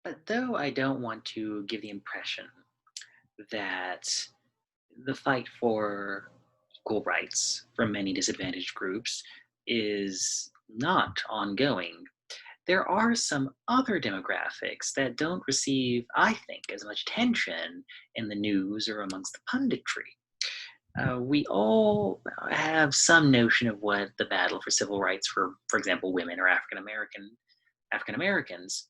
But though I don't want to give the impression that the fight for equal rights for many disadvantaged groups is not ongoing, there are some other demographics that don't receive, I think, as much attention in the news or amongst the punditry. We all have some notion of what the battle for civil rights for example, women or African Americans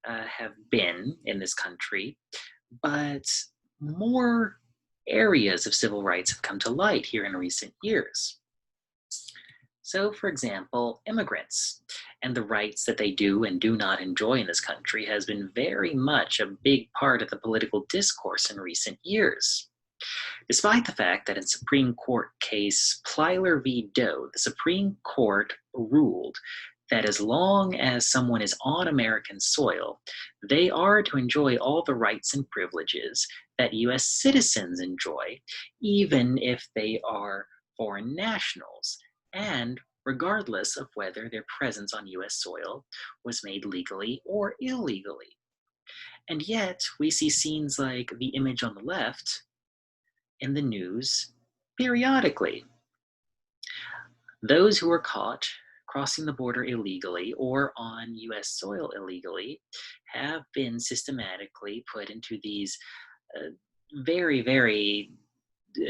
have been in this country, but more areas of civil rights have come to light here in recent years. So, for example, immigrants and the rights that they do and do not enjoy in this country has been very much a big part of the political discourse in recent years. Despite the fact that in Supreme Court case Plyler v. Doe, the Supreme Court ruled that as long as someone is on American soil, they are to enjoy all the rights and privileges that US citizens enjoy, even if they are foreign nationals, and regardless of whether their presence on US soil was made legally or illegally. And yet, we see scenes like the image on the left in the news periodically. Those who are caught crossing the border illegally or on US soil illegally have been systematically put into these uh, very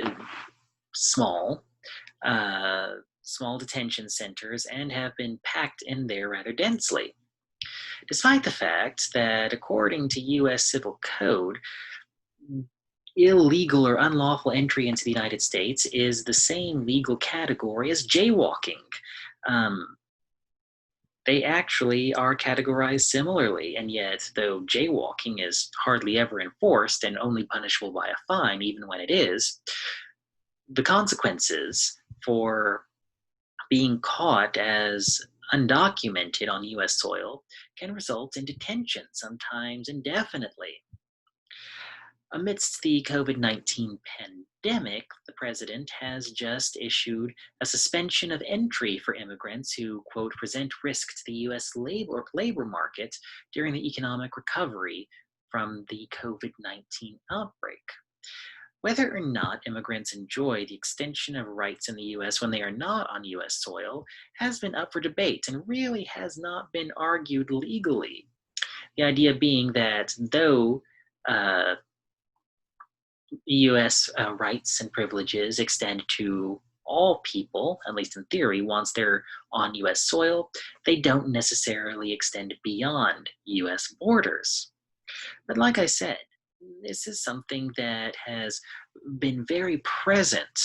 uh, small, small detention centers and have been packed in there rather densely. Despite the fact that, according to US Civil Code, illegal or unlawful entry into the United States is the same legal category as jaywalking. Um, they actually are categorized similarly, and yet, though jaywalking is hardly ever enforced and only punishable by a fine, even when it is, the consequences for being caught as undocumented on US soil can result in detention, sometimes indefinitely. Amidst the COVID-19 pandemic, the president has just issued a suspension of entry for immigrants who, quote, present risk to the US labor market during the economic recovery from the COVID-19 outbreak. Whether or not immigrants enjoy the extension of rights in the US when they are not on US soil has been up for debate and really has not been argued legally. The idea being that though uh, US rights and privileges extend to all people, at least in theory, once they're on US soil, they don't necessarily extend beyond US borders. But like I said, this is something that has been very present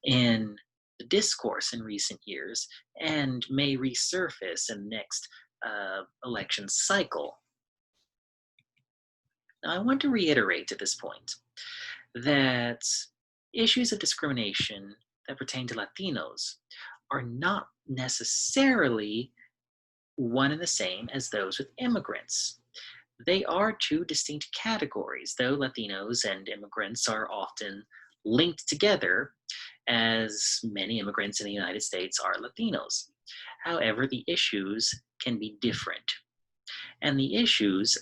in the discourse in recent years and may resurface in the next election cycle. Now, I want to reiterate at this point that issues of discrimination that pertain to Latinos are not necessarily one and the same as those with immigrants. They are two distinct categories, though Latinos and immigrants are often linked together, as many immigrants in the United States are Latinos. However, the issues can be different. And the issues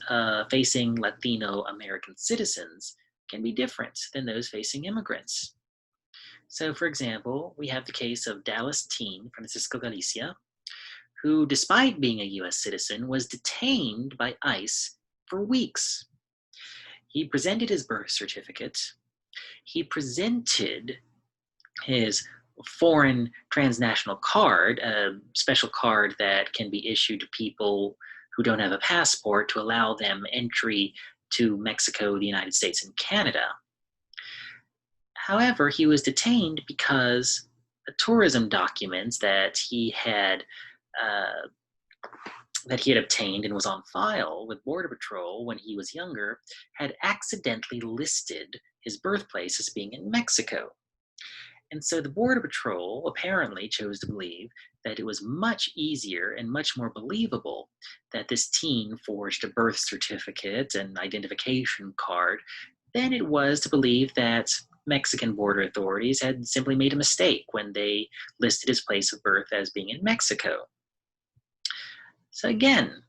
facing Latino American citizens can be different than those facing immigrants. So, for example, we have the case of Dallas teen Francisco Galicia, who, despite being a US citizen, was detained by ICE for weeks. He presented his birth certificate, he presented his foreign transnational card, a special card that can be issued to people who don't have a passport to allow them entry to Mexico, the United States, and Canada. However, he was detained because the tourism documents uh, that he had obtained and was on file with Border Patrol when he was younger had accidentally listed his birthplace as being in Mexico. And so the Border Patrol apparently chose to believe that it was much easier and much more believable that this teen forged a birth certificate and identification card than it was to believe that Mexican border authorities had simply made a mistake when they listed his place of birth as being in Mexico. So again,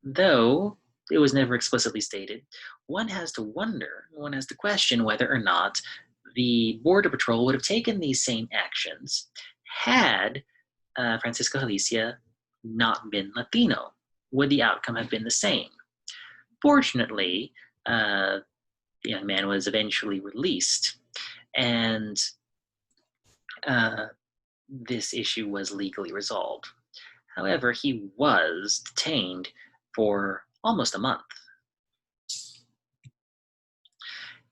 though it was never explicitly stated, one has to wonder, one has to question whether or not the Border Patrol would have taken these same actions had Francisco Galicia not been Latino. Would the outcome have been the same? Fortunately, the young man was eventually released, and this issue was legally resolved. However, he was detained for almost a month.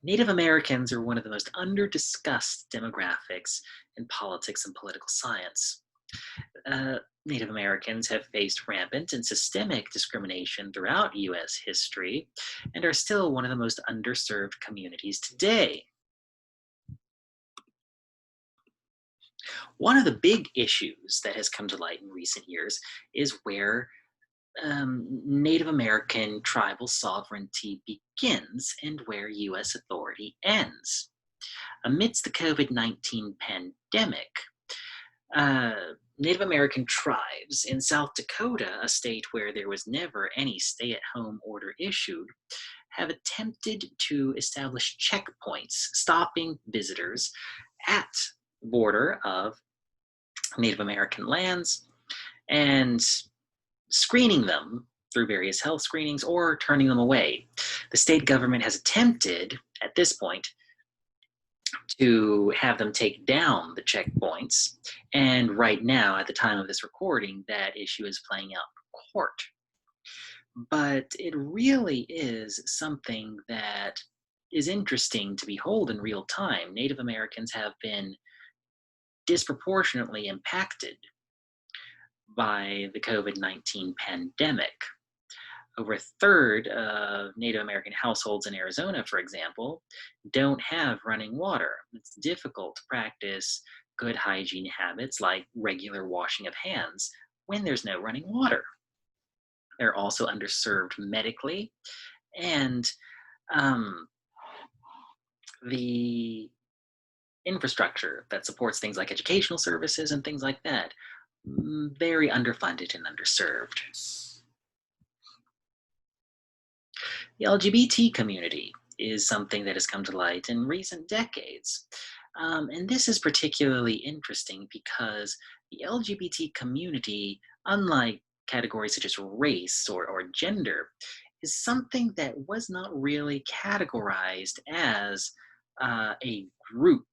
Native Americans are one of the most under-discussed demographics in politics and political science. Native Americans have faced rampant and systemic discrimination throughout U.S. history and are still one of the most underserved communities today. One of the big issues that has come to light in recent years is where Native American tribal sovereignty begins and where U.S. authority ends. Amidst the COVID-19 pandemic, Native American tribes in South Dakota, a state where there was never any stay-at-home order issued, have attempted to establish checkpoints stopping visitors at the border of Native American lands and screening them through various health screenings or turning them away. The state government has attempted, at this point, to have them take down the checkpoints, and right now, at the time of this recording, that issue is playing out in court. But it really is something that is interesting to behold in real time. Native Americans have been disproportionately impacted by the COVID-19 pandemic. Over a third of Native American households in Arizona, for example, don't have running water. It's difficult to practice good hygiene habits like regular washing of hands when there's no running water. They're also underserved medically, and the infrastructure that supports things like educational services and things like that, very underfunded and underserved. The LGBT community is something that has come to light in recent decades. And this is particularly interesting because the LGBT community, unlike categories such as race or gender, is something that was not really categorized as a group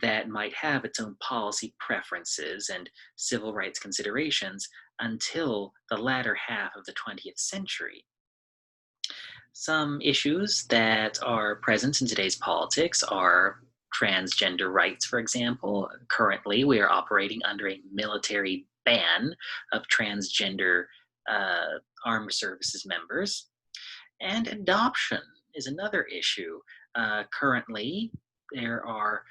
that might have its own policy preferences and civil rights considerations until the latter half of the 20th century. Some issues that are present in today's politics are transgender rights, for example. Currently, we are operating under a military ban of transgender armed services members. And adoption is another issue. Currently, there are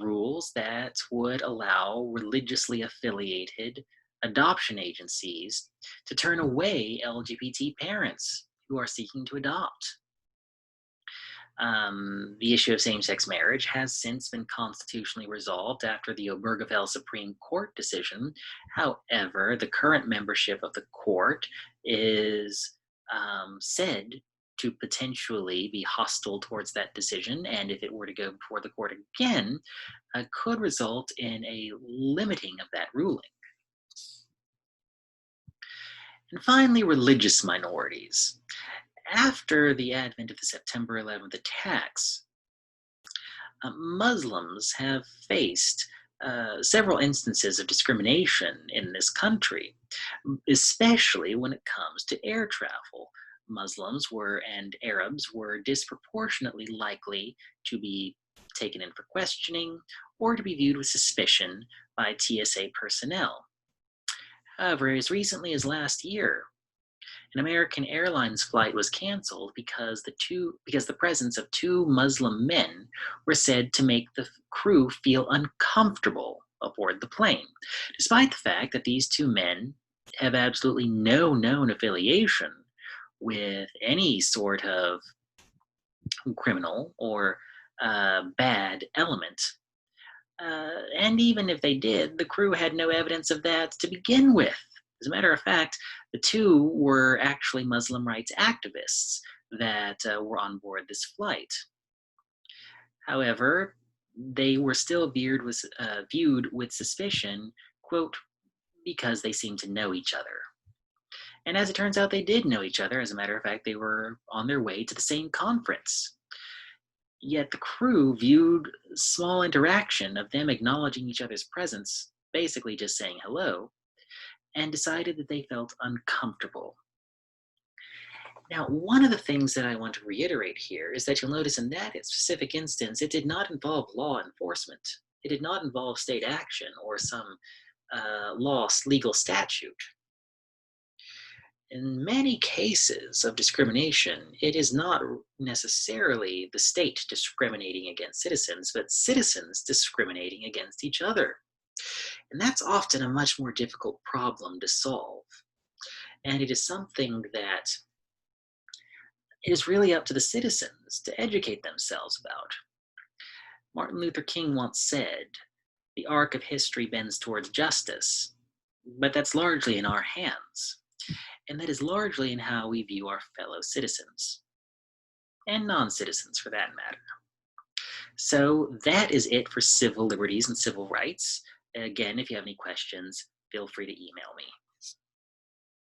rules that would allow religiously affiliated adoption agencies to turn away LGBT parents who are seeking to adopt. The issue of same-sex marriage has since been constitutionally resolved after the Obergefell Supreme Court decision. However, the current membership of the court is said to potentially be hostile towards that decision, and if it were to go before the court again, could result in a limiting of that ruling. And finally, religious minorities. After the advent of the September 11th attacks, Muslims have faced several instances of discrimination in this country, especially when it comes to air travel. Muslims and Arabs were disproportionately likely to be taken in for questioning or to be viewed with suspicion by TSA personnel. However, as recently as last year, an American Airlines flight was canceled because the presence of two Muslim men were said to make the crew feel uncomfortable aboard the plane, despite the fact that these two men have absolutely no known affiliation with any sort of criminal or bad element. And even if they did, the crew had no evidence of that to begin with. As a matter of fact, the two were actually Muslim rights activists that were on board this flight. However, they were still viewed with suspicion, quote, because they seemed to know each other. And as it turns out, they did know each other. As a matter of fact, they were on their way to the same conference. Yet the crew viewed small interaction of them acknowledging each other's presence, basically just saying hello, and decided that they felt uncomfortable. Now, one of the things that I want to reiterate here is that you'll notice in that specific instance, it did not involve law enforcement. It did not involve state action or some legal statute. In many cases of discrimination, it is not necessarily the state discriminating against citizens, but citizens discriminating against each other. And that's often a much more difficult problem to solve. And it is something that it is really up to the citizens to educate themselves about. Martin Luther King once said, "The arc of history bends towards justice, but that's largely in our hands. And that is largely in how we view our fellow citizens, and non-citizens for that matter." So that is it for civil liberties and civil rights. Again, if you have any questions, feel free to email me.